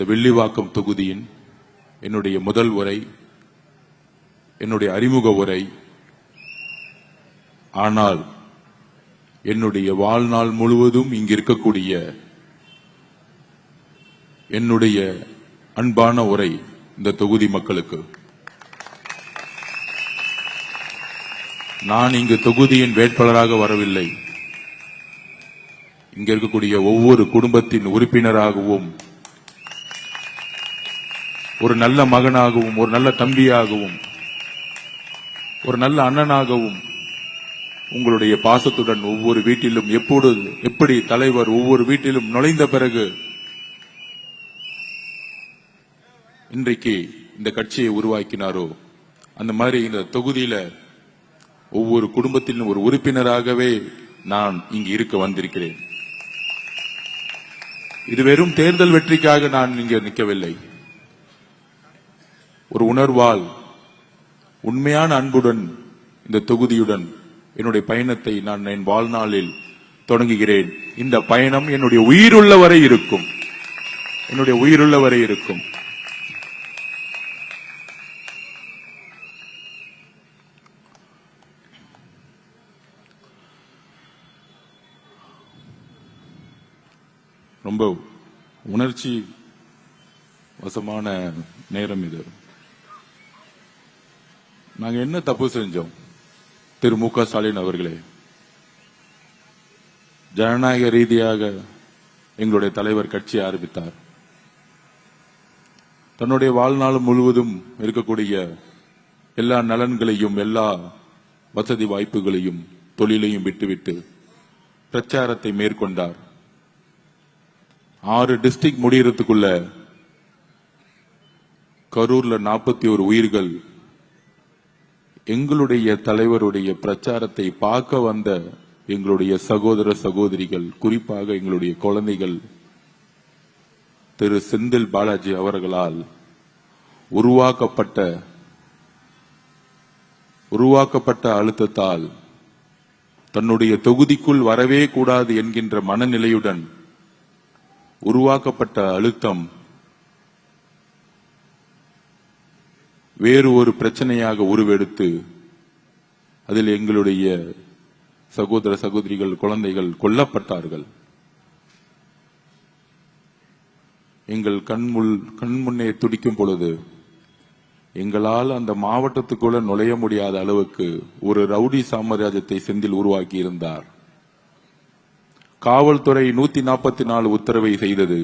இந்த வில்லிவாக்கம் தொகுதியின் என்னுடைய முதல் உரை, என்னுடைய அறிமுக உரை. ஆனால் என்னுடைய வாழ்நாள் முழுவதும் இங்கு இருக்கக்கூடிய என்னுடைய அன்பான உரை இந்த தொகுதி மக்களுக்கு. நான் இங்கு தொகுதியின் வேட்பாளராக வரவில்லை. இங்க இருக்கக்கூடிய ஒவ்வொரு குடும்பத்தின் உறுப்பினராகவும், ஒரு நல்ல மகனாகவும், ஒரு நல்ல தம்பியாகவும், ஒரு நல்ல அண்ணனாகவும், உங்களுடைய பாசத்துடன் ஒவ்வொரு வீட்டிலும் எப்படி தலைவர் ஒவ்வொரு வீட்டிலும் நுழைந்த பிறகு இன்றைக்கு இந்த கட்சியை உருவாக்கினாரோ, அந்த மாதிரி இந்த தொகுதியில ஒவ்வொரு குடும்பத்திலும் ஒரு உறுப்பினராகவே நான் இங்கு இருக்க வந்திருக்கிறேன். இது வெறும் தேர்தல் வெற்றிக்காக நான் இங்கே நிற்கவில்லை. ஒரு உணர்வால், உண்மையான அன்புடன் இந்த தொகுதியுடன் என்னுடைய பயணத்தை நான் என் வாழ்நாளில் தொடங்குகிறேன். இந்த பயணம் என்னுடைய உயிருள்ளவரை இருக்கும். என்னுடைய உயிருள்ளவரை இருக்கும். ரொம்ப உணர்ச்சி வசமான நேரம் இது. நாங்க என்ன தப்பு செஞ்சோம்? திரு மு.க. ஸ்டாலின் அவர்களே, ஜனநாயக ரீதியாக எங்களுடைய தலைவர் கட்சி ஆரம்பித்தார். தன்னுடைய வாழ்நாள் முழுவதும் இருக்கக்கூடிய எல்லா நலன்களையும், எல்லா வசதி வாய்ப்புகளையும், தொழிலையும் விட்டுவிட்டு பிரச்சாரத்தை மேற்கொண்டார். 6 டிஸ்ட்ரிக்ட் முடியறதுக்குள்ள கரூர்ல 41 உயிர்கள் எங்களுடைய தலைவருடைய பிரச்சாரத்தை பார்க்க வந்த எங்களுடைய சகோதர சகோதரிகள், குறிப்பாக எங்களுடைய குழந்தைகள் திரு செந்தில் பாலாஜி அவர்களால் உருவாக்கப்பட்ட அழுத்தத்தால் தன்னுடைய தொகுதிக்குள் வரவே கூடாது என்கின்ற மனநிலையுடன் உருவாக்கப்பட்ட அழுத்தம் வேறு ஒரு பிரச்சனையாக உருவெடுத்து அதில் எங்களுடைய சகோதர சகோதரிகள், குழந்தைகள் கொல்லப்பட்டார்கள். எங்கள் கண் முன்னே துடிக்கும் பொழுது எங்களால் அந்த மாவட்டத்துக்குள்ள நுழைய முடியாத அளவுக்கு ஒரு ரவுடி சாம்ராஜ்யத்தை செந்தில் உருவாக்கி இருந்தார். காவல்துறை 144 உத்தரவை செய்தது.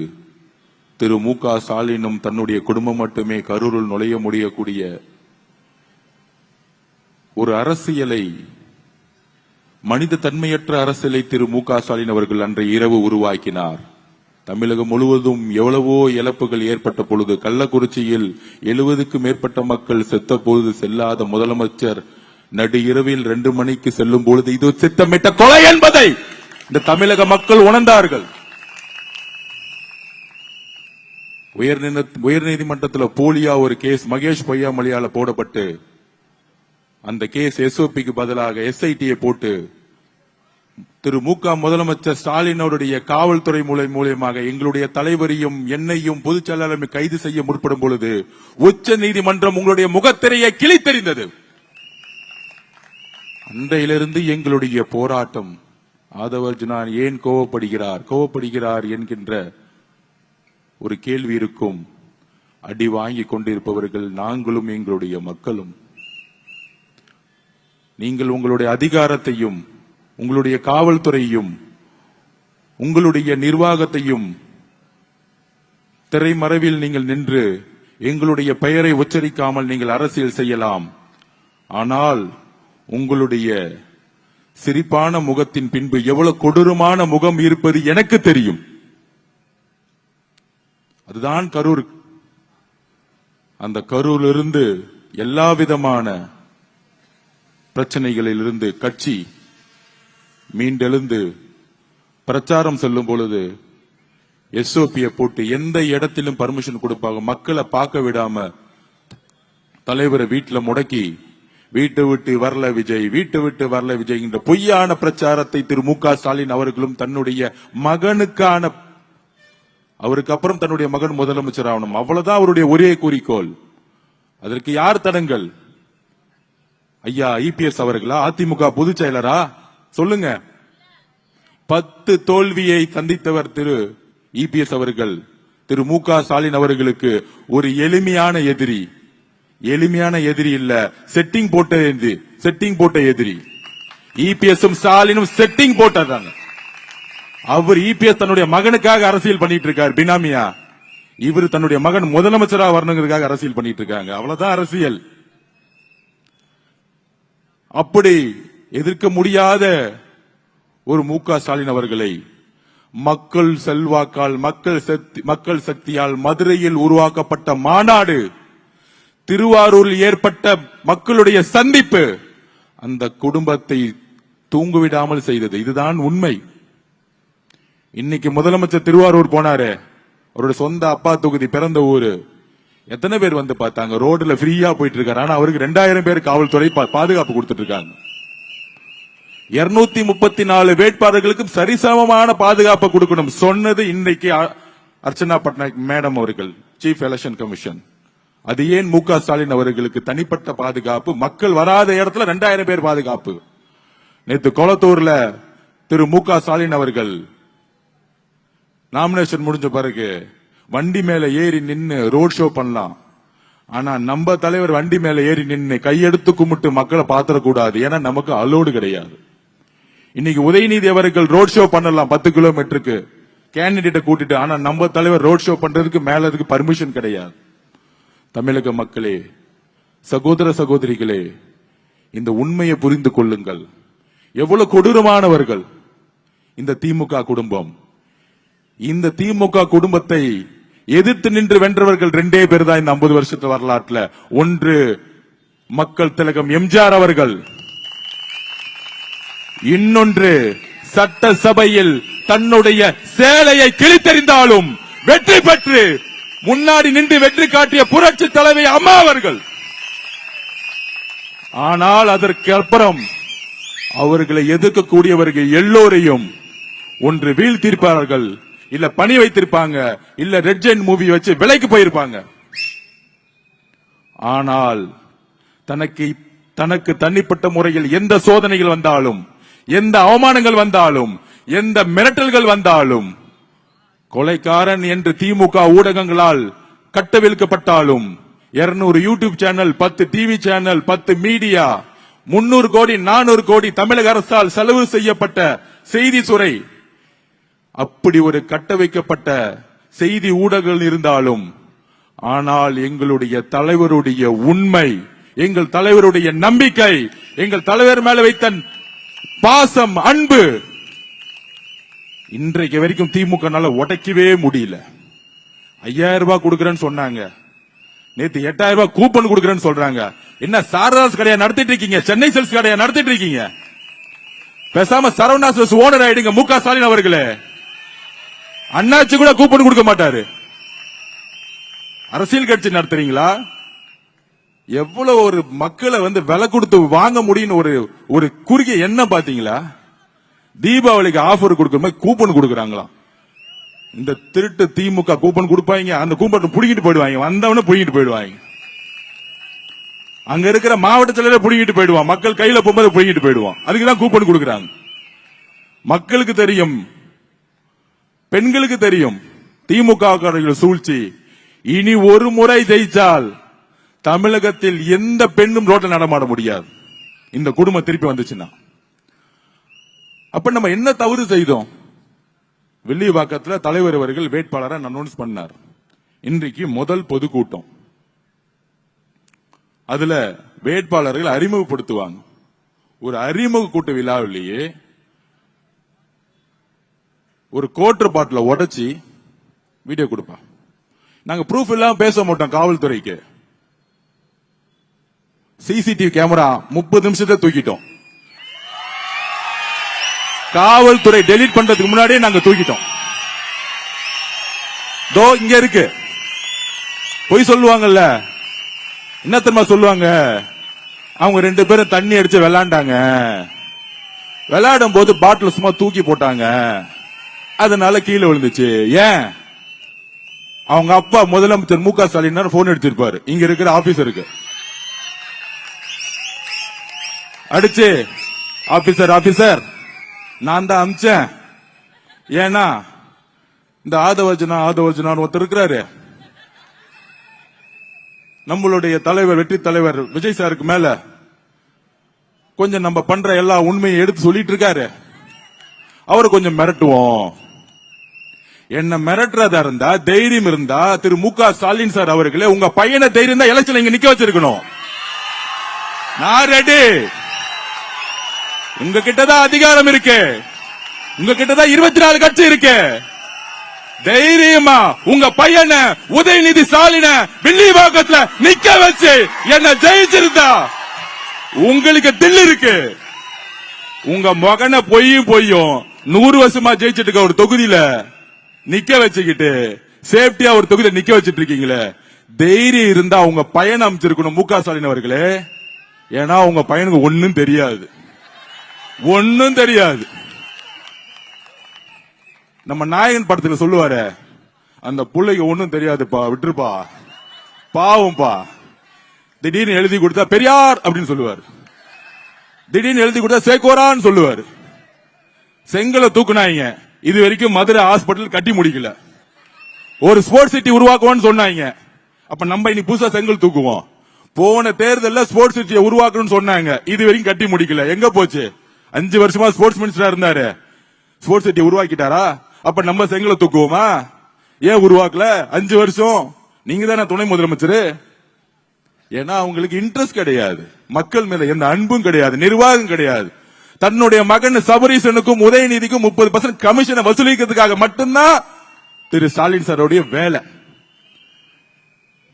திரு மு.க. ஸ்டாலினும் தன்னுடைய குடும்பம் மட்டுமே கரூரில் நுழைய முடியக்கூடிய ஒரு அரசியலை, மனித தன்மையற்ற அரசியலை திரு மு.க. ஸ்டாலின் அவர்கள் அன்றைய இரவு உருவாக்கினார். தமிழகம் முழுவதும் எவ்வளவோ இழப்புகள் ஏற்பட்ட பொழுது, கள்ளக்குறிச்சியில் 70க்கும் மேற்பட்ட மக்கள் செத்த பொழுது செல்லாத முதலமைச்சர் நடு இரவில் 2 மணிக்கு செல்லும் பொழுது இது திட்டமிட்ட கொலை என்பதை இந்த தமிழக மக்கள் உணர்ந்தார்கள். உயர்நீதிமன்றத்தில் போலியா ஒரு கேஸ் மகேஷ் பொய்யாமொழியால போடப்பட்டு அந்த கேஸ் எஸ்ஓபிக்கு பதிலாக எஸ்ஐடியை போட்டு திரு மு.க. முதலமைச்சர் ஸ்டாலின் அவருடைய காவல்துறை மூலமாக எங்களுடைய தலைவரையும் என்னையும் பொதுச் செயலாளரையும் கைது செய்ய முற்படும் பொழுது உச்ச நீதிமன்றம் உங்களுடைய முகத்திரையை கிழித்தெறிந்தது. அன்றையிலிருந்து எங்களுடைய போராட்டம், ஆதவர்ஜுனா ஏன் கோவப்படுகிறார் என்கின்ற ஒரு கேள்வி இருக்கும். அடி வாங்கி கொண்டிருப்பவர்கள் நாங்களும் எங்களுடைய மக்களும். நீங்கள் உங்களுடைய அதிகாரத்தையும், உங்களுடைய காவல்துறையையும், உங்களுடைய நிர்வாகத்தையும் திரைமறைவில் நீங்கள் நின்று எங்களுடைய பெயரை உச்சரிக்காமல் நீங்கள் அரசியல் செய்யலாம். ஆனால் உங்களுடைய சிரிப்பான முகத்தின் பின்பு எவ்வளவு கொடூரமான முகம் இருப்பது எனக்கு தெரியும். அதுதான் கரூர். அந்த கரூரிலிருந்து எல்லா விதமான பிரச்சனைகளிலிருந்து கட்சி மீண்டெழுந்து பிரச்சாரம் செல்லும் பொழுது எஸ்ஓபியை போட்டு எந்த இடத்திலும் பர்மிஷன் கொடுப்பாங்க, மக்களை பார்க்க விடாம தலைவரை வீட்டுல முடக்கி வீட்டு விட்டு வரல விஜய் என்ற பொய்யான பிரச்சாரத்தை திரு மு.க. ஸ்டாலின் அவர்களும் தன்னுடைய மகனுக்கான அவருக்கு அப்புறம் தன்னுடைய மகன் முதலமைச்சர் ஆகணும், அவ்வளவுதான் அவருடைய ஒரே குறிக்கோள். அதற்கு யார் தடங்கள்? ஐயா இபிஎஸ் அவர்களா? அதிமுக பொதுச் செயலரா? சொல்லுங்க. 10 தோல்வியை சந்தித்தவர் திரு இபிஎஸ் அவர்கள். திரு மு.க. ஸ்டாலின் அவர்களுக்கு ஒரு எளிமையான எதிரி இல்ல, செட்டிங் போட்ட எதிரி. இபிஎஸும் ஸ்டாலினும் செட்டிங் போட்டாங்க. அவர் இபிஎஸ் தன்னுடைய மகனுக்காக அரசியல் பண்ணிட்டு இருக்கார், பினாமியா. இவர் தன்னுடைய மகன் முதலமைச்சராக வரணுங்கிறதுக்காக அரசியல் பண்ணிட்டு இருக்காங்க. அவ்வளவுதான் அரசியல். அப்படி எதிர்க்க முடியாத ஒரு மு.க. ஸ்டாலின் அவர்களை மக்கள் செல்வாக்கால், மக்கள் சக்தியால் மதுரையில் உருவாக்கப்பட்ட மாநாடு, திருவாரூரில் ஏற்பட்ட மக்களுடைய சந்திப்பு அந்த குடும்பத்தை தூங்குவிடாமல் செய்தது. இதுதான் உண்மை. இன்னைக்கு முதலமைச்சர் திருவாரூர் போனாரு, அவருடைய சொந்த அப்பா தொகுதி, பிறந்த ஊரு. எத்தனை பேர் வந்து பார்த்தாங்க? ரோடுல ஃப்ரீயா போயிட்டு இருக்காரு. ஆனா அவருக்கு 2000 பேர் காவல்துறை பாதுகாப்பு கொடுத்துட்டு இருக்காங்க. 234 வேட்பாளர்களுக்கும் சரிசமமான பாதுகாப்பு கொடுக்கணும் சொன்னது இன்னைக்கு அர்ச்சனா பட்நாயக் மேடம் அவர்கள், சீஃப் எலெக்ஷன் கமிஷன். அது ஏன் மு.க. ஸ்டாலின் அவர்களுக்கு தனிப்பட்ட பாதுகாப்பு? மக்கள் வராத இடத்துல 2000 பேர் பாதுகாப்பு. நேற்று கொளத்தூர்ல திரு மு.க. ஸ்டாலின் அவர்கள் நாமினேஷன் முடிஞ்ச பிறகு வண்டி மேல ஏறி நின்னு ரோட் ஷோ பண்ணலாம். ஆனா நம்ம தலைவர் வண்டி மேல ஏறி நின்னு கையெடுத்து கும்பிட்டு மக்களை பாத்திரக்கூடாது, ஏன்னா நமக்கு அலோடு கிடையாது. இன்னைக்கு உதயநிதி அவர்கள் ரோட் ஷோ பண்ணலாம் 10 கிலோமீட்டருக்கு கேண்டிடேட்டை கூட்டிட்டு. ஆனா நம்ம தலைவர் ரோட் ஷோ பண்றதுக்கு மேல அதுக்கு பர்மிஷன் கிடையாது. தமிழக மக்களே, சகோதர சகோதரிகளே, இந்த உண்மையை புரிந்து கொள்ளுங்கள். எவ்வளவு கொடூரமானவர்கள் இந்த திமுக குடும்பம். இந்த திமுக குடும்பத்தை எதிர்த்து நின்று வென்றவர்கள் 2 பேர் தான் இந்த 50 வருஷத்து வரலாற்றுல. ஒன்று மக்கள் திலகம் எம்ஜிஆர் அவர்கள், இன்னொன்று சட்டசபையில் தன்னுடைய சேலையை கிழித்தெறிந்தாலும் வெற்றி பெற்று முன்னாடி நின்று வெற்றி காட்டிய புரட்சி தலைவி அம்மா அவர்கள். ஆனால் அதற்கு அப்புறம் அவர்களை எதிர்க்கக்கூடியவர்கள் எல்லோரையும் ஒன்று வீழ்த்திருப்பார்கள், இல்ல பணி வைத்திருப்பாங்க, இல்ல ரெட் ஜெயின் மூவி வச்சு விலைக்கு போயிருப்பாங்க. ஆனால் தனக்கு தனிப்பட்ட முறையில் எந்த சோதனைகள் வந்தாலும், எந்த அவமானங்கள் வந்தாலும், எந்த மிரட்டல்கள் வந்தாலும், கொலைக்காரன் என்று திமுக ஊடகங்களால் கட்டவிழ்க்கப்பட்டாலும் 200 YouTube channel, 10 TV channel, 10 media, 300 கோடி 400 கோடி தமிழக அரசால் செலவு செய்யப்பட்ட செய்தி துறை, அப்படி ஒரு கட்ட வைக்கப்பட்ட செய்தி ஊடகங்கள் இருந்தாலும், ஆனால் எங்களுடைய தலைவருடைய உண்மை, எங்கள் தலைவருடைய நம்பிக்கை, எங்கள் தலைவர் மேல வைத்த பாசம், அன்பு இன்றைக்கு வரைக்கும் திமுக உடைக்கவே முடியல. 5000 ரூபாய் கொடுக்கறேன்னு சொன்னாங்க, நேத்து 8000 ரூபாய் கூப்பன் கொடுக்கறேன்னு சொல்றாங்க. என்ன சாரதாஸ் கடையா நடத்திட்டு இருக்கீங்க? சென்னை சில்க்ஸ் கடையா நடத்திட்டு இருக்கீங்க? பேசாம சரவணா ஸ்டோர்ஸ் ஓனர் ஆயிடுங்க மு.க. ஸ்டாலின் அவர்களே. அண்ணாச்சி கூட கூப்பன் கொடுக்க மாட்டாரு. அரசியல் கட்சி நடத்துறீங்களா? எவ்வளவு ஒரு மக்களை விலை கொடுத்து வாங்க முடியும் ஒரு குறுகிய எண்ணம் பாத்தீங்களா? தீபாவளிக்கு ஆஃபர் கொடுக்கற கூப்பன் கொடுக்கறாங்களா? இந்த திருட்டு திமுக கூப்பன் கொடுப்பாங்க, அந்த கூப்பன் புடிங்கிட்டு போயிடுவாங்க, வந்தவன புடிங்கிட்டு போயிடுவாங்க. அங்க இருக்கிற மாவட்ட செயலரை புடிங்கிட்டு போயிடுவான், மக்கள் கையில போகும்போது புடிங்கிட்டு போயிடுவான். அதுக்குதான் கூப்பன் கொடுக்கறாங்க. மக்களுக்கு தெரியும், பெண்களுக்கு தெரியும் திமுக சூழ்ச்சி. இனி ஒரு முறை ஜெயிச்சால் தமிழகத்தில் எந்த பெண்ணும் ரோட்ல நடமாட முடியாது. இந்த குடும்பம் திருப்பி வந்துச்சுன்னா அப்ப நம்ம என்ன தவறு செய்தோம்? வில்லிவாக்கத்தில் தலைவர் அவர்கள் வேட்பாளரை அனௌன்ஸ் பண்ணார். இன்றைக்கு முதல் பொதுக்கூட்டம், அதுல வேட்பாளர்கள் அறிமுகப்படுத்துவாங்க. ஒரு அறிமுக கூட்ட விழாவிலேயே ஒரு கோட்டர் பாட்டில உடைச்சி வீடியோ கொடுப்பான். நாங்க ப்ரூஃப் இல்லாம பேச மாட்டோம். காவல்துறைக்கு சிசிடிவி கேமரா 30 நிமிஷத்தை தூக்கிட்டோம். காவல்துறை டெலீட் பண்றதுக்கு முன்னாடியே நாங்க தூக்கிட்டோம். தோ இங்க இருக்கு. பொய் சொல்லுவாங்கல்ல, என்ன தெரியுமா சொல்லுவாங்க? அவங்க 2 பேரும் தண்ணி அடிச்சு விளையாண்டாங்க, விளையாடும் போது பாட்டில் சும்மா தூக்கி போட்டாங்க, அதனால கீழே விழுந்துச்சு. ஏன் அவங்க அப்பா முதலமைச்சர் மு க ஸ்டாலின் போன் எடுத்திருப்பாரு இங்க இருக்கிற ஆபீசருக்கு அடிச்சு, ஆபீசர் நான் தான் அமிச்சேன். ஏன்னா இந்த ஆதவர்ஜனா ஒருத்தர் இருக்கிறாரு, நம்மளுடைய தலைவர் வெற்றி தலைவர் விஜய் சாருக்கு மேல கொஞ்சம் நம்ம பண்ற எல்லா உண்மையை எடுத்து சொல்லிட்டு இருக்காரு, அவரை கொஞ்சம் மிரட்டுவோம். என்ன மிரட்டுறதா இருந்தா, தைரியம் இருந்தா திரு மு க ஸ்டாலின் சார் அவர்களே, உங்க பையனை தைரியம் தான் எலெக்ஷன் இங்க நிக்க வச்சிருக்கணும். நான் ரெடி. உங்க கிட்டதான் அதிகாரம் இருக்கு, உங்க கிட்டதான் 24 கட்சி இருக்கு. தைரியமா உங்க பையனை உதயநிதி ஸ்டாலின வில்லிவாக்கத்துல நிக்க வச்சு என்ன ஜெயிச்சிருந்தா உங்களுக்கு தில் இருக்கு. உங்க மகனை பொய்யும் 100 வருஷமா ஜெயிச்சிட்டு இருக்க ஒரு தொகுதியில நிக்க வச்சுக்கிட்டு சேஃப்டியா ஒரு தொகுதியில நிக்க வச்சிட்டு இருக்கீங்களே, தைரியம் இருந்தா உங்க பையனை அமைச்சிருக்கணும் மு க ஸ்டாலின் அவர்களே. ஏன்னா உங்க பையனுக்கு ஒன்னும் தெரியாது. நம்ம நாயகன் படத்துல சொல்லுவாரு, அந்த புள்ளைக்கு ஒன்னும் தெரியாதுப்பா, விட்டுருப்பா, பாவம்பா. திடீர்னு எழுதி கொடுத்தா பெரியார் அப்படின்னு சொல்லுவாரு, திடீர்னு எழுதி கொடுத்தா சேகோரான்னு சொல்லுவாரு. செங்கலை தூக்குனாங்க, இது வரைக்கும் மதுரை ஹாஸ்பிட்டல் கட்டி முடிக்கல. ஒரு ஸ்போர்ட்ஸ் சிட்டி உருவாக்குவோம்னு சொன்னாங்க, அப்ப நம்ம இன்னைக்கு புதுசா செங்கல் தூக்குவோம். போன தேர்தலில் ஸ்போர்ட்ஸ் சிட்டியை உருவாக்கணும்னு சொன்னாங்க, இது வரைக்கும் கட்டி முடிக்கல. எங்க போச்சு? 5 வருஷமா ஸ்போர்ட்ஸ் மினிஸ்டரா இருந்தாரு, ஸ்போர்ட்ஸ் சிட்டி உருவாக்கிட்டாரா? அப்ப நம்ம செங்கலை தூக்குவோமா? ஏன் உருவாக்கல? 5 வருஷம் நீங்க தானே துணை முதலமைச்சர். ஏன்னா அவங்களுக்கு இன்ட்ரெஸ்ட் கிடையாது, மக்கள் மேல எந்த அன்பும் கிடையாது, நிர்வாகம் கிடையாது. தன்னுடைய மகன் சபரீசனுக்கும் உதயநிதிக்கும் 30% கமிஷனை வசூலிக்கிறதுக்காக மட்டும்தான் திரு ஸ்டாலின் சாரோடைய வேலை.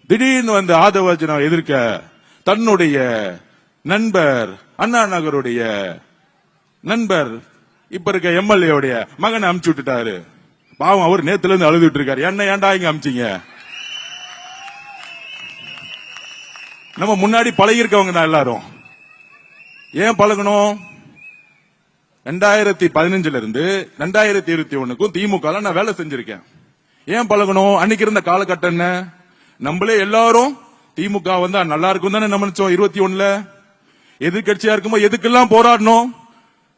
திடீர்னு வந்து ஆதவர்ஜனா எதிர்க்க தன்னுடைய நண்பர் அண்ணா நகருடைய நண்பர் இப்ப இருக்க எம்எல்ஏ மகனை அமுச்சு விட்டுட்டாரு. பாவம், அவர் நேத்துல இருந்து அழுதுட்டு இருக்காரு, என்ன ஏன்டா இங்க அமிச்சிங்க? நம்ம முன்னாடி பழகி இருக்கவங்க தான் எல்லாரும். ஏன் பழகணும்? 2015 இருந்து 2021க்கும் திமுக நான் வேலை செஞ்சிருக்கேன். ஏன் பழகணும்? அன்னைக்கு இருந்த காலகட்டம் என்ன? நம்மளே எல்லாரும் திமுக வந்தா நல்லா இருக்கும் தானே நம்ம நினைச்சோம். 21ல எதிர்கட்சியா இருக்கும்போது எதுக்கெல்லாம் போராடணும்?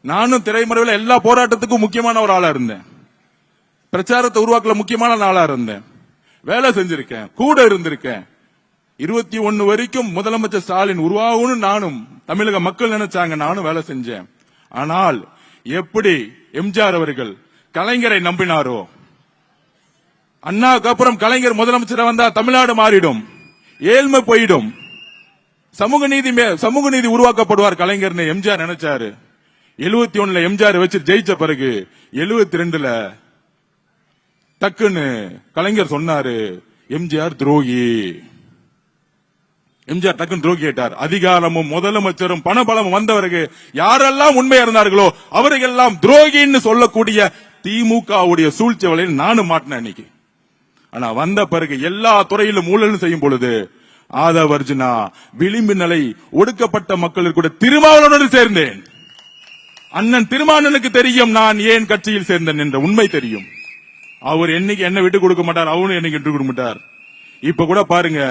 நானும் திரைமறைவில் எல்லா போராட்டத்துக்கும் முக்கியமான ஒரு ஆளா இருந்தேன், பிரச்சாரத்தை உருவாக்கல முக்கியமான ஆளா இருந்தேன், வேலை செஞ்சிருக்கேன், கூட இருந்திருக்கேன். 21 வரைக்கும் முதலமைச்சர் ஸ்டாலின் உருவாகும்னு நானும் தமிழக மக்கள் நினைச்சாங்க, நானும் வேலை செஞ்சேன். ஆனால் எப்படி எம்ஜிஆர் அவர்கள் கலைஞரை நம்பினாரோ, அண்ணாக்கு அப்புறம் கலைஞர் முதலமைச்சர் வந்தா தமிழ்நாடு மாறிடும், ஏழ்மை போயிடும், சமூக நீதி உருவாக்கப்படுவார் கலைஞர்னு எம்ஜிஆர் நினைச்சாரு. 71ல எம்ஜிஆர் வச்சு ஜெயிச்ச பிறகு 72ல டக்குன்னு கலைஞர் சொன்னாரு, எம்ஜிஆர் துரோகி. எம்ஜிஆர் டக்குன்னு துரோகி ஆயிட்டார். அதிகாரமும் முதலமைச்சரும் பணபலமும் வந்தவருக்கு யாரெல்லாம் உண்மையா இருந்தார்களோ அவர்களெல்லாம் துரோகின்னு சொல்லக்கூடிய திமுகவுடைய சூழ்ச்சி வலையில் நானும் மாட்டினேன் அன்னைக்கு. ஆனா வந்த பிறகு எல்லா துறையிலும் ஊழல் செய்யும் பொழுது ஆதவர்ஜனா விளிம்பு நிலை ஒடுக்கப்பட்ட மக்களுக்கு கூட திருமாவளவனுடன் சேர்ந்தேன். அண்ணன் திருமாவளவனுக்கு தெரியும் நான் ஏன் கட்சியில் சேர்ந்தேன் என்ற உண்மை தெரியும். அவர் என்னைக்கு என்ன விட்டு கொடுக்க மாட்டார், அவனும் என்னைக்கு விட்டு கொடுக்க மாட்டார். இப்ப கூட பாருங்க,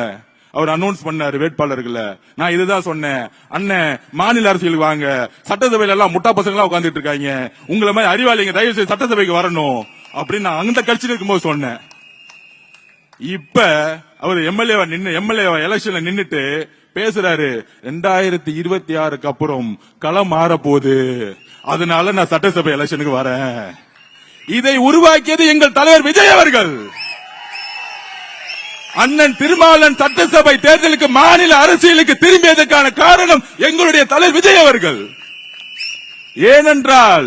அவர் அனௌன்ஸ் பண்ணாரு வேட்பாளர்களை. நான் இதுதான் சொன்னேன், அண்ணன் மாநில அரசியலுக்கு வாங்க, சட்டசபையில எல்லாம் முட்டா பசங்க எல்லாம் உட்கார்ந்துட்டு இருக்காங்க, உங்களை மாதிரி அறிவாளிங்க தயவு செய்து சட்டசபைக்கு வரணும் அப்படின்னு நான் அந்த கட்சியில் இருக்கும்போது சொன்னேன். இப்ப அவர் எம்எல்ஏ எலெக்ஷன்ல நின்னுட்டு பேசுறாரு, 2026க்கு அப்புறம் களம் மாற போகுது, அதனால நான் சட்டசபை எலெக்ஷனுக்கு வரேன். இதை உருவாக்கியது எங்கள் தலைவர் விஜய் அவர்கள். அண்ணன் திருமாவளவன் சட்டசபை தேர்தலுக்கு மாநில அரசியலுக்கு திரும்பியதற்கான காரணம் எங்களுடைய தலைவர் விஜய் அவர்கள். ஏனென்றால்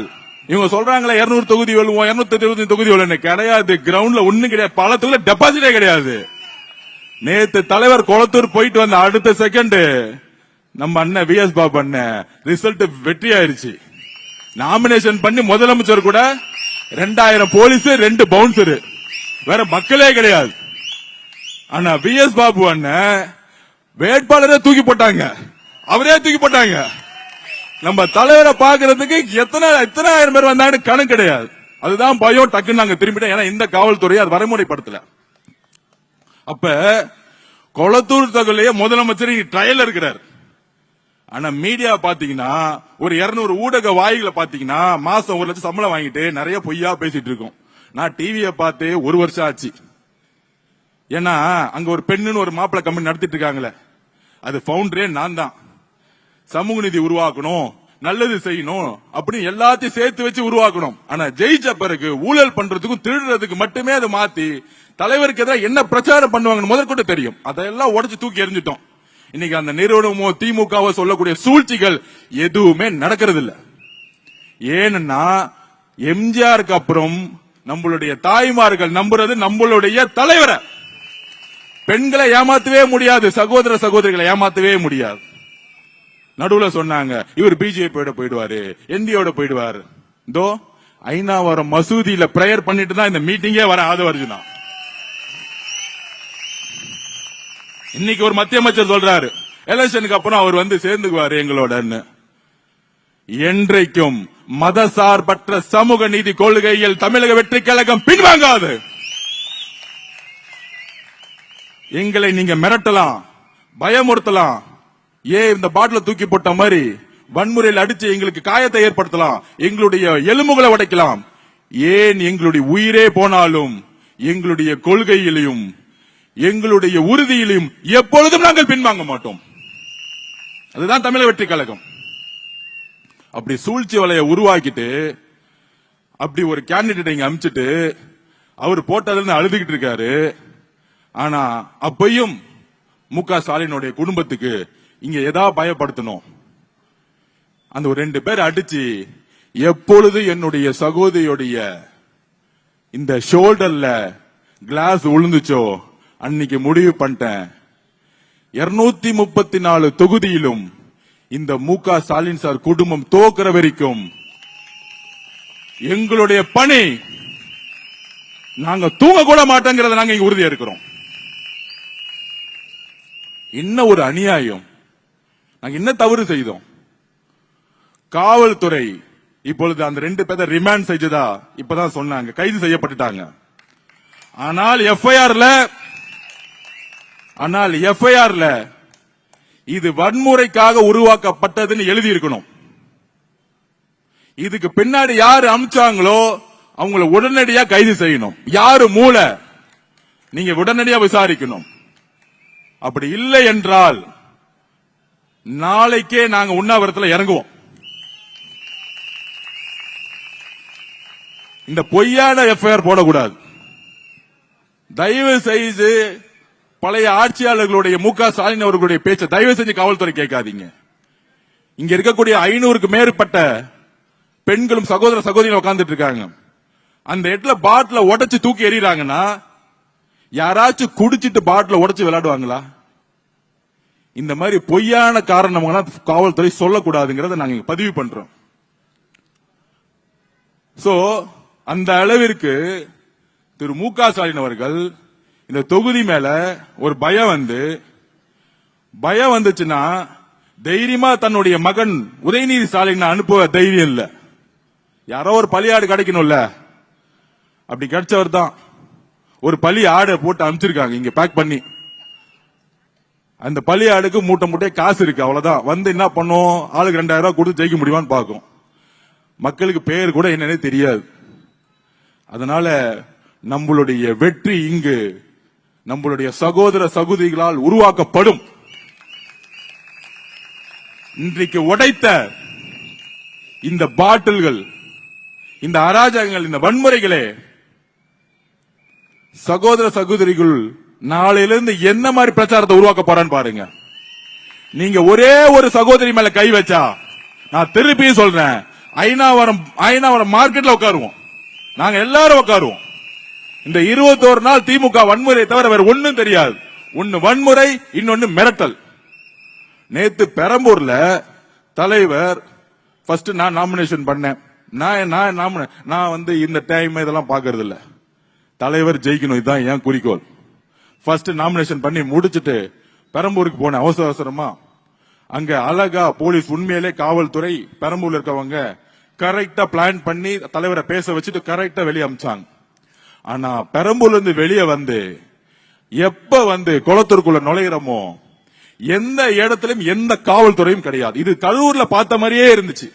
இவங்க சொல்றாங்களே 200 தொகுதி வெல்லுவோம், 220 தொகுதி வெல்லுவோம், கிடையாது. கிரவுண்ட்ல ஒண்ணும் கிடையாது, பல தொகுதியில டெபாசிட்டே கிடையாது. நேத்து தலைவர் கொளத்தூர் போயிட்டு வந்த அடுத்த செகண்ட் நம்ம அண்ணன் வி எஸ் பாபு அண்ணன் ரிசல்ட் வெற்றி ஆயிருச்சு. நாமினேஷன் பண்ணி முதலமைச்சர் கூட 2000 போலீஸ் 2 பவுன்சர், வேற மக்களே கிடையாது. ஆனா வி எஸ் பாபு அண்ணன் வேட்பாளரே தூக்கி போட்டாங்க, அவரே தூக்கி போட்டாங்க. நம்ம தலைவரை பாக்குறதுக்கு எத்தனை ஆயிரம் பேர் வந்தாலும் கணக்கு கிடையாது. அதுதான் பயம். டக்குன்னு நாங்க திரும்பிட்டோம். ஏன்னா இந்த காவல்துறையை அது வரைமுறைப்படுத்தல. அப்ப கொளத்தூர் தகவலையே முதலமைச்சர் ட்ரையல் இருக்கிறார். ஆனா மீடியா பாத்தீங்கன்னா ஒரு 200 ஊடக வாய்களை பாத்தீங்கன்னா மாசம் 1 லட்சம் சம்பளம் வாங்கிட்டு நிறைய பொய்யா பேசிட்டு இருக்கோம். நான் டிவியை பார்த்து 1 வருஷம் ஆச்சு. ஏன்னா அங்க ஒரு பெண்ணுன்னு ஒரு மாப்பிள்ளை கம்பெனி நடத்திட்டு இருக்காங்களே, அது பவுண்டரே நான் தான். சமூக நீதி உருவாக்கணும், நல்லது செய்யணும் அப்படின்னு எல்லாத்தையும் சேர்த்து வச்சு உருவாக்கணும். ஆனா ஜெயிச்ச பிறகு ஊழல் பண்றதுக்கும் திருடுறதுக்கு மட்டுமே அதை மாத்தி தலைவருக்கு எதிராக என்ன பிரச்சாரம் பண்ணுவாங்கன்னு முதற்கொண்டு தெரியும். அதெல்லாம் உடைச்சு தூக்கி எறிஞ்சிட்டோம். இன்னைக்கு அந்த நிறுவனமோ திமுகவோ சொல்லக்கூடிய சூழ்ச்சிகள் எதுவுமே நடக்கிறது இல்ல. ஏன்னா எம்ஜிஆருக்கு அப்புறம் நம்மளுடைய தாய்மார்கள் நம்புறது நம்மளுடைய தலைவரை. பெண்களை ஏமாத்தவே முடியாது, சகோதர சகோதரிகளை ஏமாத்தவே முடியாது. நடுவுல சொன்னாங்க இவர் பிஜேபியோட போயிடுவாரு, என்டியோட போயிடுவாரு. இதோ ஐநாவரம் மசூதியில பிரேயர் பண்ணிட்டு தான் இந்த மீட்டிங்கே வர ஆதவர்ஜுனா. இன்னைக்கு ஒரு மத்திய அமைச்சர் சொல்றாரு எலெக்ஷனுக்கு அப்புறம் அவர் வந்து சேர்ந்துக்குவாரு எங்களோட. என்றைக்கும் மதசார்பற்ற சமூக நீதி கொள்கையில் தமிழக வெற்றி கழகம் பின்வாங்காது. எங்களை நீங்க மிரட்டலாம், பயமுறுத்தலாம், இந்த பாட்டில தூக்கி போட்ட மாதிரி வன்முறையில் அடிச்சு எங்களுக்கு காயத்தை ஏற்படுத்தலாம், எங்களுடைய எலும்புகளை உடைக்கலாம். ஏன் எங்களுடைய உயிரே போனாலும் எங்களுடைய கொள்கையிலையும் எங்களுடைய உறுதியிலையும் எப்பொழுதும் நாங்கள் பின்வாங்க மாட்டோம். அதுதான் தமிழக வெற்றி கழகம். அப்படி சூழ்ச்சி வலையை உருவாக்கிட்டு அப்படி ஒரு கேண்டிடேட் இங்க அமிச்சிட்டு அவர் போட்டதுன்னு அழுதுகிட்டு இருக்காரு. ஆனா அப்பையும் மு.க. ஸ்டாலினுடைய குடும்பத்துக்கு இங்க ஏதாவது பயப்படுத்தணும். அந்த ஒரு 2 பேர் அடிச்சு எப்பொழுது என்னுடைய சகோதரியுடைய இந்த ஷோல்டர்ல கிளாஸ் விழுந்துச்சோ அன்னைக்கு முடிவு பண்ணிட்டேன். 234 தொகுதியிலும் இந்த மு.க. ஸ்டாலின் சார் குடும்பம் தோக்கிற வரைக்கும் எங்களுடைய பணி நாங்க தூங்க கூட மாட்டோங்கிறத நாங்க இங்க உறுதியா இருக்கிறோம். என்ன ஒரு அநியாயம்! நாங்க என்ன தவறு செய்தோம்? காவல்துறை இப்பொழுது அந்த 2 பேரை ரிமாண்ட் செய்ததா இப்பதான் சொன்னாங்க, கைது செய்யப்பட்டுட்டாங்க. ஆனால் எஃப்ஐஆர்ல இது வன்முறைக்காக உருவாக்கப்பட்டதுன்னு எழுதி இருக்கணும். இதுக்கு பின்னாடி யாரு அமிச்சாங்களோ அவங்கள உடனடியா கைது செய்யணும். யாரு மூளை நீங்க உடனடியா விசாரிக்கணும். அப்படி இல்லை என்றால் நாளைக்கே நாங்க உண்ணாவிரத்தில் இறங்குவோம். இந்த பொய்யான எஃப்ஐஆர் போடக்கூடாது. தயவு செய்து பழைய ஆட்சியாளர்களுடைய மு.க. ஸ்டாலின் அவர்களுடைய பேச்சை தயவு செஞ்சு காவல்துறை கேட்காதீங்க. இங்க இருக்கக்கூடிய 500க்கு மேற்பட்ட பெண்களும் சகோதர சகோதரிகள் உட்கார்ந்துட்டு இருக்காங்க. அந்த இடத்துல பாட்டில உடைச்சு தூக்கி எறிறாங்கன்னா யாராச்சும் குடிச்சிட்டு பாட்டில உடைச்சு விளையாடுவாங்களா? இந்த மாதிரி பொய்யான காரணம் காவல்துறை சொல்லக்கூடாதுங்கிறத நாங்க பதிவு பண்றோம். சோ அந்த அளவிற்கு திரு மு.க. ஸ்டாலின் அவர்கள் இந்த தொகுதி மேல ஒரு பயம் வந்துச்சுன்னா தைரியமா தன்னுடைய மகன் உதயநிதி ஸ்டாலின் அனுப்ப தைரியம் இல்ல. யாரோ ஒரு பலியாடு கிடைக்கணும்ல, அப்படி கிடைச்சவர் தான் ஒரு பலி ஆடை போட்டு அனுப்பிச்சிருக்காங்க இங்க பேக் பண்ணி. அந்த பலி ஆடுக்கு மூட்டை காசு இருக்கு, அவ்வளவுதான். வந்து என்ன பண்ணும், ஆளுக்கு 2000 ரூபாய் கொடுத்து ஜெயிக்க முடியுமான்னு பாக்கும். மக்களுக்கு பேர் கூட என்னன்னே தெரியாது. அதனால நம்மளுடைய வெற்றி இங்கு நம்மளுடைய சகோதர சகோதரிகளால் உருவாக்கப்படும். இன்றைக்கு உடைத்த இந்த பாட்டில்கள், இந்த அராஜகங்கள், இந்த வன்முறைகளே சகோதர சகோதரிகள் நாளையிலிருந்து என்ன மாதிரி பிரச்சாரத்தை உருவாக்க போறான்னு பாருங்க. நீங்க ஒரே ஒரு சகோதரி மேல கை வச்சா, நான் திருப்பியும் சொல்றேன், ஐநாவரம் மார்க்கெட்ல உட்காருவோம், நாங்க எல்லாரும் உட்காருவோம். இந்த 21 நாள் திமுக வன்முறை தவிர வேற ஒண்ணும் தெரியாது. ஒன்னு வன்முறை, இன்னொன்னு மிரட்டல். நேத்து பெரம்பூர்ல தலைவர் ஃபர்ஸ்ட் நான் நாமினேஷன் பண்ணேன். நான் வந்து இந்த டைம் இதெல்லாம் பாக்குறது இல்ல. தலைவர் ஜெயிக்கணும், இதுதான் என் குறிக்கோள். ஃபர்ஸ்ட் நாமினேஷன் பண்ணி முடிச்சிட்டு பெரம்பூருக்கு போன அவசரமா அங்க அழகா போலீஸ், உண்மையிலே காவல்துறை பெரம்பூர்ல இருக்கவங்க கரெக்டா பிளான் பண்ணி தலைவரை பேச வச்சுட்டு கரெக்டா வெளியே அமிச்சாங்க. ஆனா பெரம்பூர்ல இருந்து வெளியே வந்து எப்ப வந்து குளத்தூருக்குள்ள நுழைகிறோமோ எந்த இடத்திலும் எந்த காவல்துறையும் கிடையாது. இது கரூர்ல பார்த்த மாதிரியே இருந்துச்சு.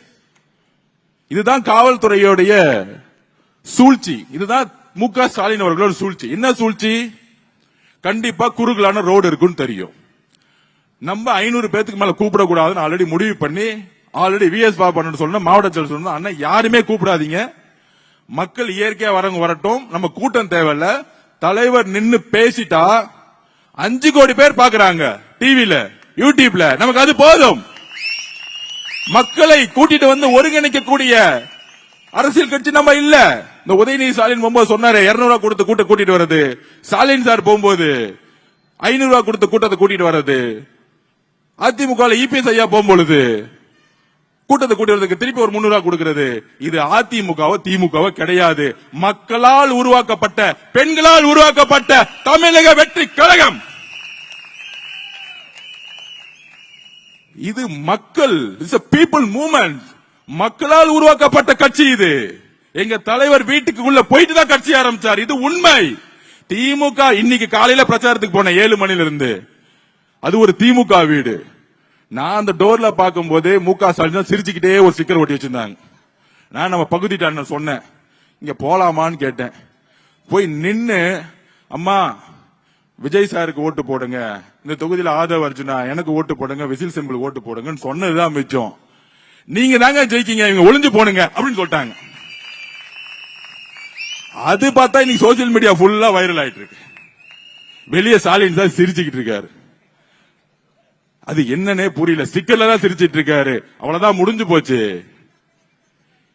இதுதான் காவல்துறையோடைய சூழ்ச்சி. இதுதான் மு.க. ஸ்டாலின் அவர்களோட சூழ்ச்சி. என்ன சூழ்ச்சி? கண்டிப்பா குறுகலான ரோடு இருக்குன்னு தெரியும். நம்ம 500 பேத்துக்கு மேல கூப்பிடக்கூடாதுன்னு ஆல்ரெடி முடிவு பண்ணி ஆல்ரெடி VS பாபு சொன்ன மாவட்ட செயலர் சொன்ன அண்ணா யாருமே கூப்பிடாதீங்க, மக்கள் இயற்கையா வரவங்க வரட்டும், நம்ம கூட்டம் தேவையில்ல, தலைவர் நின்னு பேசிட்டா 5 கோடி பேர் பாக்குறாங்க டிவில யூடியூப்ல, நமக்கு அது போதும். மக்களை கூட்டிட்டு வந்து ஒருங்கிணைக்கக்கூடிய அரசியல் கட்சி நம்ம இல்ல. இந்த உதயநிதி ஸ்டாலின் போகும்போது சொன்னாரு 200 ரூபாய் கொடுத்து கூட்டிட்டு வர்றது, ஸ்டாலின் சார் போகும்போது 500 ரூபாய் கொடுத்து கூட்டத்தை கூட்டிட்டு வர்றது, அதிமுக EPS ஐயா போகும்பொழுது கூட்டத்தை கூட்டி வரதுக்கு திருப்பி ஒரு 300 ரூபாய் கொடுக்கிறது. இது அதிமுகவோ திமுகவோ கிடையாது. மக்களால் உருவாக்கப்பட்ட, பெண்களால் உருவாக்கப்பட்ட தமிழக வெற்றி கழகம். இது மக்கள், பீப்புள் மூவ்மெண்ட், மக்களால் உருவாக்கப்பட்ட கட்சி. இது எங்க தலைவர் வீட்டுக்குள்ள போயிட்டு தான் கட்சி ஆரம்பிச்சார். இது உண்மை. திமுக இன்னைக்கு காலையில பிரச்சாரத்துக்கு போன 7 மணில இருந்து, அது ஒரு திமுக வீடு. நான் அந்த டோர்ல பார்க்கும் போது மு.க. ஸ்டாலின் சிரிச்சுக்கிட்டே ஒரு ஸ்டிக்கர் ஒட்டி வச்சிருந்தாங்க. நான் நம்ம பகுதிட்டான சொன்னேன், இங்க போலாமான்னு கேட்டேன். போய் நின்னு, அம்மா விஜய் சாருக்கு ஓட்டு போடுங்க, இந்த தொகுதியில ஆதவ அர்ஜுனா எனக்கு ஓட்டு போடுங்க, விசில் சிம்பிள் ஓட்டு போடுங்கன்னு சொன்னதுதான் மிச்சம். நீங்க தாங்க ஜெயிக்கீங்க, இவங்க ஒளிஞ்சு போனுங்க அப்படின்னு சொல்லிட்டாங்க. அது பார்த்தா இன்னைக்கு சோசியல் மீடியா ஃபுல்லா வைரல் ஆயிட்டு இருக்கு. வெளியே ஸ்டாலின் சார் சிரிச்சுக்கிட்டு இருக்காரு. அது என்னன்னே புரியல. ஸ்டிக்கர்ல தான் சிரிச்சிட்டு இருக்காரு. அவ்வளவுதான், முடிஞ்சு போச்சு.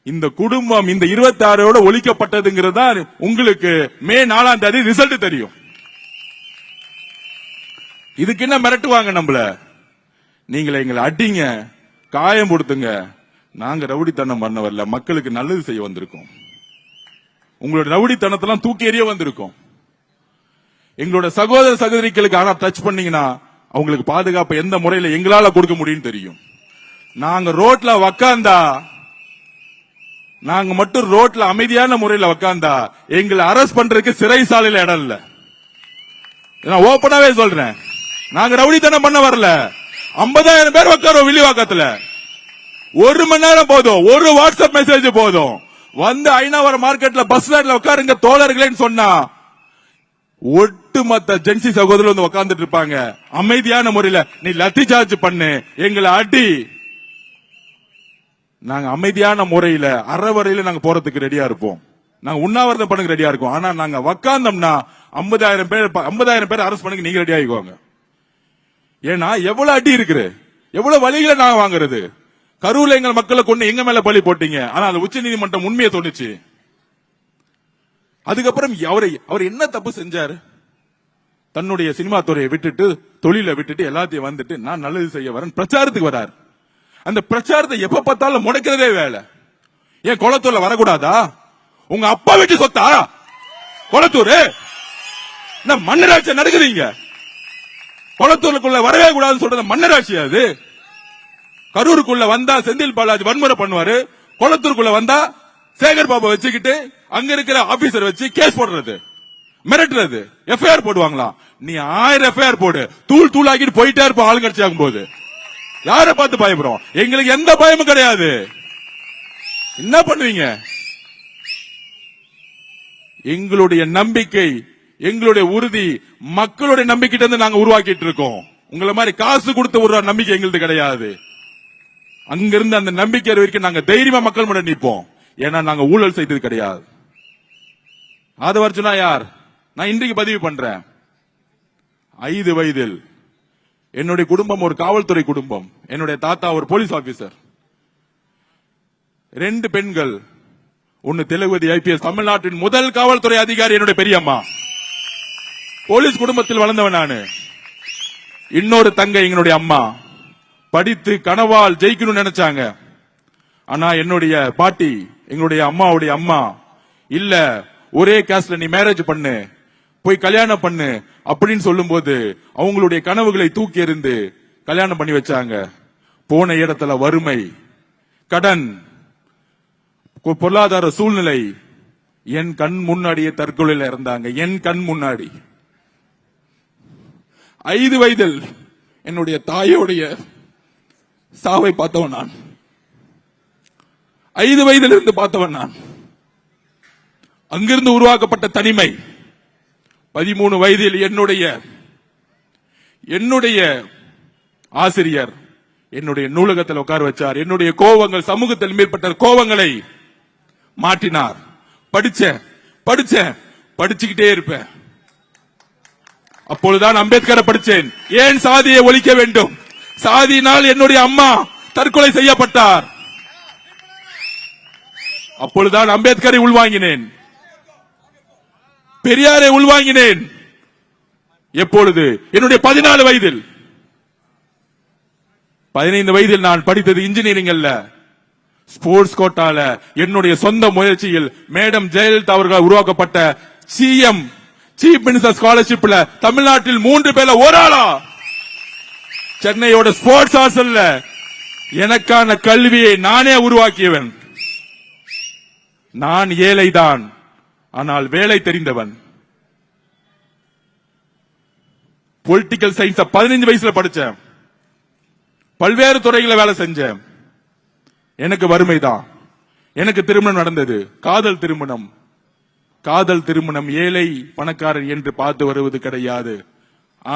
இந்த குடும்பம் இந்த 26 ஒழிக்கப்பட்டதுங்கிறதா உங்களுக்கு மே 4ஆம் தேதி ரிசல்ட் தெரியும். இதுக்கு என்ன மிரட்டுவாங்க நம்மள? நீங்களே எங்களை அடிங்க, காயம் கொடுத்துங்க, நாங்க ரவுடித்தனம் பண்ண வரல, மக்களுக்கு நல்லது செய்ய வந்திருக்கோம். உங்களோட ரவுடித்தனத்தெல்லாம் தூக்கி எறிய வந்திருக்கோம். எங்களோட சகோதர சகோதரிகளுக்கு ஆனா டச் பண்ணீங்கன்னா அவங்களுக்கு பாதுகாப்பு எந்த முறையில எங்களால கொடுக்க முடியும் தெரியும். நாங்க ரோட்ல உக்காந்தா, நாங்க மட்டும் ரோட்ல அமைதியான முறையில உக்காந்தா எங்களை அரெஸ்ட் பண்றதுக்கு சிறைசாலையில இடம் இல்ல. நான் ஓபனாவே சொல்றேன், நாங்க ரவுடித்தனம் பண்ண வரல. 50,000 பேர் உட்காரோம் வில்லிவாக்கத்துல. 1 மணி நேரம் போதும், ஒரு வாட்ஸ்அப் மெசேஜ் போதும். வந்து ஐநாவரம் மார்க்கெட்ல பஸ் ஸ்டாண்ட்ல உட்காருங்க தோழர்களேன்னு சொன்னா ஒட்டுமொத்த ஜென்சி சகோதரர் வந்து உட்கார்ந்துட்டு இருப்பாங்க. அமைதியான முறையில நீ லத்தி சார்ஜ் பண்ணு, எங்களை அடி, நாங்க அமைதியான முறையில அறவரையில நாங்க போறதுக்கு ரெடியா இருப்போம். நாங்க உண்ணாவிரதம் பண்ணுங்க ரெடியா இருக்கோம். ஆனா நாங்க உக்காந்தோம்னா 50,000 பேர் அரெஸ்ட் பண்ணுங்க நீங்க ரெடி ஆகிக்குவாங்க. ஏன்னா எவ்வளவு அடி இருக்கு, எவ்வளவு வழிகளை நாங்க வாங்குறது. கரூர்ல எங்கள் மக்களை கொண்டு எங்க மேல பழி போட்டீங்க. ஆனா அது உச்ச நீதிமன்றம் உண்மையை சொன்னிச்சு. அதுக்கப்புறம் அவர் என்ன தப்பு செஞ்சாரு? தன்னுடைய சினிமா துறையை விட்டுட்டு, தொழிலை விட்டுட்டு எல்லாத்தையும் வந்துட்டு நான் நல்லது செய்ய வரேன் பிரச்சாரத்துக்கு வராரு. அந்த பிரச்சாரத்தை எப்ப பார்த்தாலும் முடக்கிறதே வேலை. ஏன் குளத்தூர்ல வரக்கூடாதா? உங்க அப்பா வீட்டு சொத்தா குளத்தூர்? மன்னராட்சி நடக்குறீங்க. குளத்தூருக்குள்ள வரவே கூடாதுன்னு சொல்றது மன்னராட்சி. அது கரூருக்குள்ள வந்தா செந்தில் பாலாஜி வன்முறை பண்ணுவாரு, குளத்தூருக்குள்ள வந்தா சேகர் பாபு வச்சுக்கிட்டு அங்க இருக்கிற ஆபீசர் வச்சு கேஸ் போடுறது, மிரட்டுறது, எஃப்ஐஆர் போடுவாங்களா? நீ 1000 எஃப்ஐஆர் போடு, தூள் தூள் ஆக்கிட்டு போயிட்டே இருப்போம். ஆளுங்கட்சி ஆகும் போது யாரை பார்த்து பயப்படுறோம்? எங்களுக்கு எந்த பயமும் கிடையாது. என்ன பண்ணுவீங்க? எங்களுடைய நம்பிக்கை, எங்களுடைய உறுதி மக்களுடைய நம்பிக்கிட்ட இருந்து நாங்க உருவாக்கிட்டு இருக்கோம். உங்களை மாதிரி காசு கொடுத்து ஒரு நம்பிக்கை எங்களுக்கு கிடையாது. அங்கிருந்து அந்த நம்பிக்கை வரைக்கும் நாங்க தைரியமா மக்கள் முன்னாடி நிற்போம். ஏன்னா நாங்க ஊழல் செய்தது கிடையாது. ஆதவ அர்ஜுனா யார்? நான் இன்றைக்கு பதிவு பண்றேன். 5 வயதில் என்னுடைய குடும்பம் ஒரு காவல்துறை குடும்பம். என்னுடைய தாத்தா ஒரு போலீஸ் ஆபீசர். 2 பெண்கள், ஒன்னு தெலுங்குவதி IPS, தமிழ்நாட்டின் முதல் காவல்துறை அதிகாரி என்னுடைய பெரியம்மா. போலீஸ் குடும்பத்தில் வளர்ந்தவன் நானு. இன்னொரு தங்கை எங்களுடைய அம்மா. படித்து கனவால் ஜெயிக்கணும்னு நினைச்சாங்க. ஆனா என்னுடைய பாட்டி, எங்களுடைய அம்மாவுடைய அம்மா, இல்ல ஒரே காஸ்ட்ல நீ மேரேஜ் பண்ணு, போய் கல்யாணம் பண்ணு அப்படின்னு சொல்லும் போது அவங்களுடைய கனவுகளை தூக்கி எறிந்து கல்யாணம் பண்ணி வச்சாங்க. போன இடத்துல வறுமை, கடன், பொருளாதார சூழ்நிலை, என் கண் முன்னாடியே தற்கொலையில இருந்தாங்க. என் கண் முன்னாடி. 5 வயதில் என்னுடைய தாயோடைய சாவை பார்த்தவன் நான். 5 வயதிலிருந்து பார்த்தவன் நான். அங்கிருந்து உருவாக்கப்பட்ட தனிமை. 13 வயதில் என்னுடைய ஆசிரியர் என்னுடைய நூலகத்தில் உட்கார வச்சார். என்னுடைய கோபங்கள், சமூகத்தில் மேற்பட்ட கோபங்களை மாற்றினார். படிச்சுக்கிட்டே இருப்பேன். அப்பொழுதுதான் அம்பேத்கரை படிச்சேன். ஏன் சாதியை ஒழிக்க வேண்டும்? சாதியினால் என்னுடைய அம்மா தற்கொலை செய்யப்பட்டார். அப்பொழுதுதான் அம்பேத்கரை உள்வாங்கினேன், பெரியாரை உள்வாங்கினேன். எப்பொழுது? என்னுடைய 14 வயதில். 15 வயதில் நான் படித்தது இன்ஜினியரிங் அல்ல, ஸ்போர்ட்ஸ் கோட்டால என்னுடைய சொந்த முயற்சியில் மேடம் ஜெயலலிதா அவர்கள் உருவாக்கப்பட்ட சிஎம் சீஃப் மினிஸ்டர் ஸ்காலர்ஷிப்ல தமிழ்நாட்டில் 3 பேர்ல ஒரு ஆளா சென்னையோட ஸ்போர்ட்ஸ் ஹாஸ்டல்ல எனக்கான கல்வியை நானே உருவாக்கியவன். நான் ஏழைதான், ஆனால் வேலை தெரிந்தவன். பொலிட்டிக்கல் சயின்ஸ் 15 வயசுல படிச்சேன். பல்வேறு துறைகளை வேலை செஞ்சேன். எனக்கு வறுமைதான். எனக்கு திருமணம் நடந்தது, காதல் திருமணம். ஏழை பணக்காரர் என்று பார்த்து வருவது கிடையாது.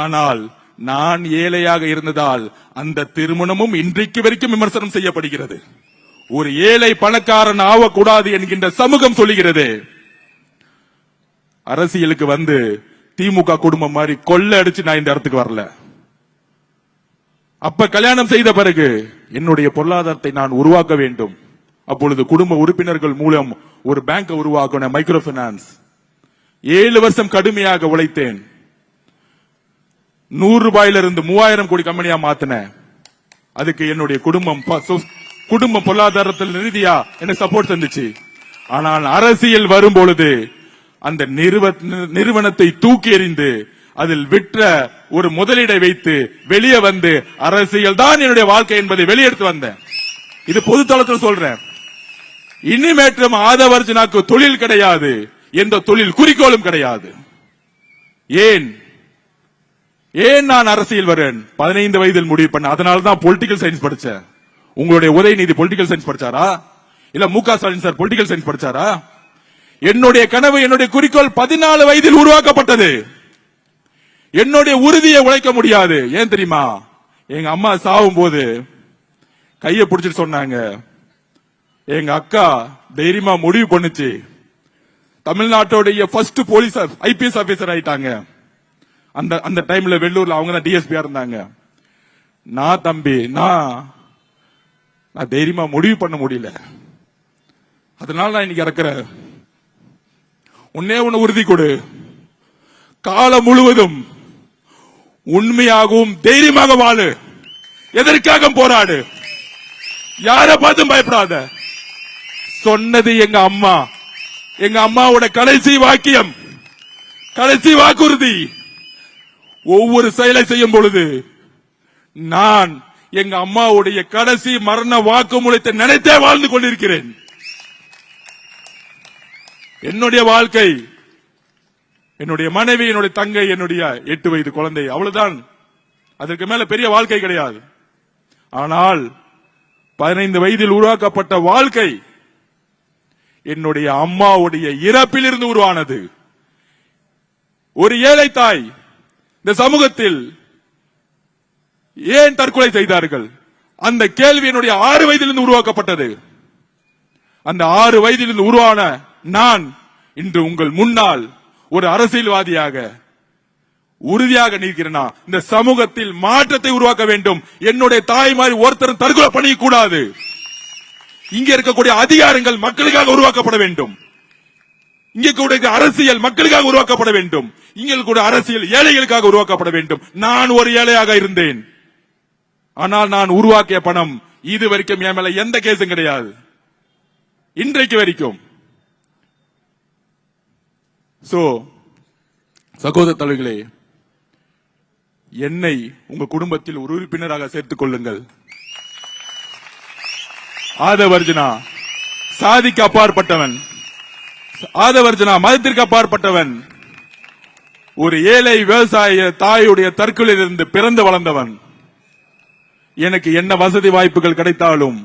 ஆனால் நான் ஏழையாக இருந்ததால் அந்த திருமணமும் இன்றைக்கு வரைக்கும் விமர்சனம் செய்யப்படுகிறது. ஒரு ஏழை பணக்காரன் ஆகக்கூடாது என்கின்ற சமூகம் சொல்லுகிறது. அரசியலுக்கு வந்து திமுக குடும்பம் மாதிரி கொள்ளை அடிச்சு நான் இந்த இடத்துக்கு வரல. அப்ப கல்யாணம் செய்த பிறகு என்னுடைய பொருளாதாரத்தை நான் உருவாக்க வேண்டும். அப்பொழுது குடும்ப உறுப்பினர்கள் மூலம் ஒரு பேங்கை உருவாக்கின, மைக்ரோ பைனான்ஸ். 7 வருஷம் கடுமையாக உழைத்தேன். 100 ரூபாயிலிருந்து 3000 கோடி கம்பெனியா மாத்தினேன். அதுக்கு என்னுடைய குடும்ப பொருளாதாரத்தில் ரீதியா எனக்கு சப்போர்ட் செஞ்சுச்சு. ஆனால் அரசியல் வரும் பொழுது அந்த நிறுவனத்தை தூக்கி எறிந்து அதில் விற்ற ஒரு முதலீடை வைத்து வெளியே வந்து அரசியல் தான் என்னுடைய வாழ்க்கை என்பதை வெளியெடுத்து வந்தேன். இது பொதுத்தளத்தில் சொல்றேன். இனிமேற்றும் ஆதவர்ஜனாக்கு தொழில் கிடையாது, எந்த தொழில் குறிக்கோளும் கிடையாது. ஏன் நான் அரசியல் வரேன்? 15 வயதில் முடிவு பண்ண. அதனாலதான் பொலிட்டிக்கல் சயின்ஸ் படிச்சேன். உங்களுடைய உதயநிதி பொலிட்டிக்கல் சயின்ஸ் படிச்சாரா? இல்ல மு.க. ஸ்டாலின் சார் பொலிட்டிக்கல் சயின்ஸ் படிச்சாரா? என்னுடைய கனவு, என்னுடைய குறிக்கோள் 14 வயதில் உருவாக்கப்பட்டது. என்னுடைய உறுதியை உழைக்க முடியாது. ஏன் தெரியுமா? எங்க அம்மா சாவும் போது கையை பிடிச்சிட்டு சொன்னாங்க, எங்க அக்கா தைரியமா முடிவு பண்ணுச்சு, தமிழ்நாட்டோடைய ஃபர்ஸ்ட் போலீஸ் ஐபிஎஸ் ஆபீசர் ஆயிட்டாங்க. அந்த டைம்ல வெள்ளூர்ல அவங்க தான் டிஎஸ்பியா இருந்தாங்க. நான் தம்பி, நான் தைரியமா முடிவு பண்ண முடியல. அதனால நான் இன்னைக்கு இறக்குறேன். ஒண்ணு உறுதி கொடு, காலம் முழுவதும் உண்மையாகவும் தைரியமாக வாழு, எதற்காக போராடு, யார பார்த்தும் பயப்படாத. சொன்னது எங்க அம்மா, எங்க அம்மாவோட கடைசி வாக்கியம், கடைசி வாக்குறுதி. ஒவ்வொரு செயலை செய்யும் பொழுது நான் எங்க அம்மாவுடைய கடைசி மரண வாக்குமூலத்தை நினைத்தே வாழ்ந்து கொண்டிருக்கிறேன். என்னுடைய வாழ்க்கை, என்னுடைய மனைவி, என்னுடைய தங்கை, என்னுடைய 8 வயது குழந்தை, அவ்வளவுதான். அதற்கு மேல பெரிய வாழ்க்கை கிடையாது. ஆனால் 15 வயதில் உருவாக்கப்பட்ட வாழ்க்கை என்னுடைய அம்மாவுடைய இறப்பிலிருந்து உருவானது. ஒரு ஏழை தாய் இந்த சமூகத்தில் ஏன் தற்கொலை செய்தார்கள்? அந்த கேள்வி என்னுடைய 6 வயதிலிருந்து உருவாக்கப்பட்டது. அந்த 6 வயதிலிருந்து உருவான நான் இன்று உங்கள் முன்னால் ஒரு அரசியல்வாதியாக உறுதியாக நிற்கிறேனா? இந்த சமூகத்தில் மாற்றத்தை உருவாக்க வேண்டும். என்னுடைய தாய் மாதிரி ஒருத்தரும் தற்கொலை பண்ணிக்க கூடாது. இங்க இருக்கக்கூடிய அதிகாரங்கள் மக்களுக்காக உருவாக்கப்பட வேண்டும். இங்க கூட அரசியல் மக்களுக்காக உருவாக்கப்பட வேண்டும். இங்க கூட அரசியல் ஏழைகளுக்காக உருவாக்கப்பட வேண்டும். நான் ஒரு ஏழையாக இருந்தேன். ஆனால் நான் உருவாக்கிய பணம் இது வரைக்கும் என் மேல எந்த கேஸும் கிடையாது, இன்றைக்கு வரைக்கும். சகோதர தலைவர்களே, என்னை உங்க குடும்பத்தில் ஒரு உறுப்பினராக சேர்த்துக் கொள்ளுங்கள். ஆதவர்ஜனா சாதிக்கு அப்பாற்பட்டவன், ஆதவர்ஜனா மதத்திற்கு அப்பாற்பட்டவன். ஒரு ஏழை விவசாய தாயுடைய தற்கொலையிலிருந்து பிறந்து வளர்ந்தவன். எனக்கு என்ன வசதி வாய்ப்புகள் கிடைத்தாலும்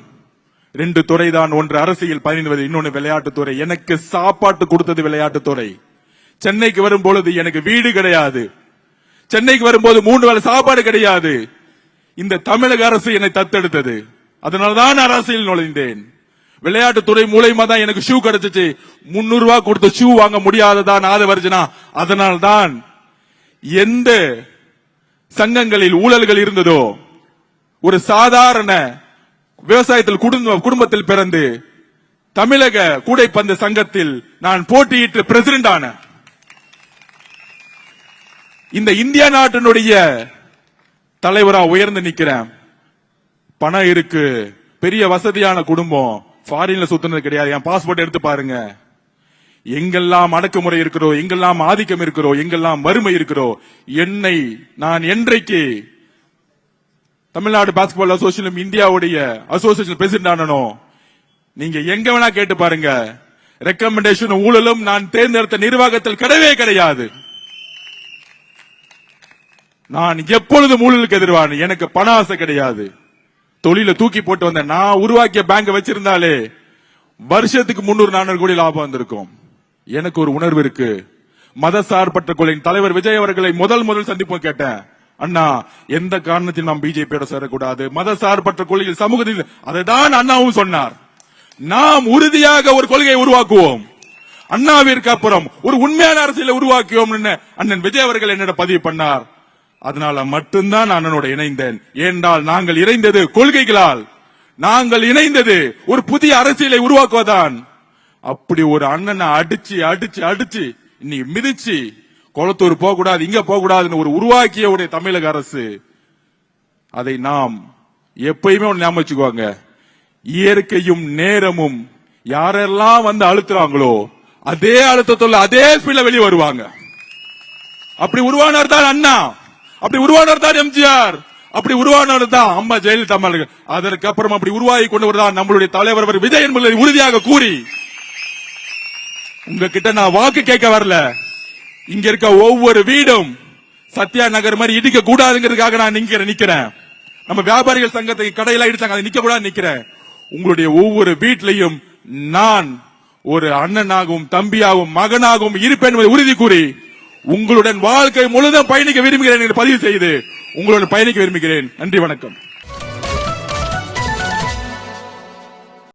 2 துறைதான், ஒன்று அரசியல் பயணிவது, இன்னொன்று விளையாட்டுத்துறை. எனக்கு சாப்பாட்டு கொடுத்தது விளையாட்டுத்துறை. சென்னைக்கு வரும்பொழுது எனக்கு வீடு கிடையாது, சென்னைக்கு வரும்போது 3 வேளை சாப்பாடு கிடையாது. இந்த தமிழக அரசு என்னை தத்தெடுத்தது, அதனால்தான் அரசியல் நுழைந்தேன். விளையாட்டுத்துறை மூலமா தான் எனக்கு ஷூ கிடைச்சிச்சு. 300 ரூபாய் கொடுத்த ஷூ வாங்க முடியாததான் ஆதவர்ஜனா. அதனால்தான் எந்த சங்கங்களில் ஊழல்கள் இருந்ததோ, ஒரு சாதாரண விவசாயத்தில் குடும்பத்தில் பிறந்து தமிழக கூடைப்பந்து சங்கத்தில் நான் போட்டியிட்டு பிரசிடென்ட் ஆன. இந்த இந்தியா நாட்டினுடைய தலைவரா உயர்ந்து நிக்கிறேன். பணம் இருக்கு, பெரிய வசதியான குடும்பம், ஃபாரின்ல சுத்தினது கிடையாது. என் பாஸ்போர்ட் எடுத்து பாருங்க. எங்கெல்லாம் அடக்குமுறை இருக்கிறோ, எங்கெல்லாம் ஆதிக்கம் இருக்கிறோ, எங்கெல்லாம் வறுமை இருக்கிறோ, என்னை நான் என்றைக்கு தமிழ்நாடு பாஸ்கெட்பால் அசோசியேஷன் இந்தியாவுடைய அசோசியேஷன் பிரசிடென்ட் ஆனனோ, நீங்க எங்க வேணா கேட்டு பாருங்க, ரெக்கமெண்டேஷன் ஊழலும் நான் தேர்ந்தெடுத்த நிர்வாகத்தில் கிடையவே கிடையாது. நான் எப்பொழுதும் ஊழலுக்கு எதிர்வான, எனக்கு பண ஆசை கிடையாது. தொழில தூக்கி போட்டு வந்த நான் உருவாக்கிய பேங்க் வச்சிருந்தாலே வருஷத்துக்கு 300-400 கோடி லாபம் வந்திருக்கும். எனக்கு ஒரு உணர்வு இருக்கு. மத சார்பற்ற கொள்கையின் தலைவர் விஜய் அவர்களை முதல் சந்திப்பு கேட்டேன். அண்ணா, எந்த காரணத்தில் நாம் பிஜேபியோட சேரக்கூடாது, மத சார்பற்ற கொள்கையில் சமூக நீதி, அதைதான் அண்ணாவும் சொன்னார். நாம் உறுதியாக ஒரு கொள்கையை உருவாக்குவோம், அண்ணாவிற்கு அப்புறம் ஒரு உண்மையான அரசியலை உருவாக்குவோம் அண்ணன் விஜய் அவர்கள் என்னிடம் பதிவு பண்ணார். அதனால மட்டும்தான் அண்ணனோட இணைந்தேன். ஏனென்றால் நாங்கள் இணைந்தது கொள்கைகளால், நாங்கள் இணைந்தது ஒரு புதிய அரசியலை உருவாக்குவதான். அப்படி ஒரு அண்ணனை அடிச்சு அடிச்சு அடிச்சு இன்னைக்கு மிதிச்சு குளத்தூர் போக கூடாது, இங்க போக கூடாதுன்னு ஒரு உருவாக்கிய உடைய தமிழக அரசு. அதை நாம் எப்பயுமே ஞாபகம் வச்சுக்குவாங்க. இயற்கையும் நேரமும் யாரெல்லாம் வந்து அழுத்துறாங்களோ அதே அழுத்தத்தோட அதே ஸ்பீட்ல வெளியே வருவாங்க. அப்படி உருவானவர் தான் அண்ணா, அப்படி உருவானவர் தான் எம்ஜிஆர், அப்படி உருவானவர் தான் அம்மா ஜெயலலிதா. அதற்கு அப்புறம் அப்படி உருவாகி கொண்டவர் தான் நம்மளுடைய தலைவர் விஜய் என்பதை உறுதியாக கூறி, உங்ககிட்ட நான் வாக்கு கேட்க வரல. இங்க இருக்க ஒவ்வொரு வீடும் சத்யா நகர் மாதிரி இடிக்க கூடாதுங்கிறதுக்காக நான் நிக்கிறேன். நம்ம வியாபாரிகள் சங்கத்தை கடையில இடிச்சாங்க, அதை நிக்க கூடாது நிக்கிறேன். உங்களுடைய ஒவ்வொரு வீட்டிலையும் நான் ஒரு அண்ணனாகவும் தம்பியாகவும் மகனாகவும் இருப்பேன் என்பதை உறுதி கூறி, உங்களுடன் வாழ்க்கை முழுதும் பயணிக்க விரும்புகிறேன் என்று பதிவு செய்து உங்களுடன் பயணிக்க விரும்புகிறேன். நன்றி, வணக்கம்.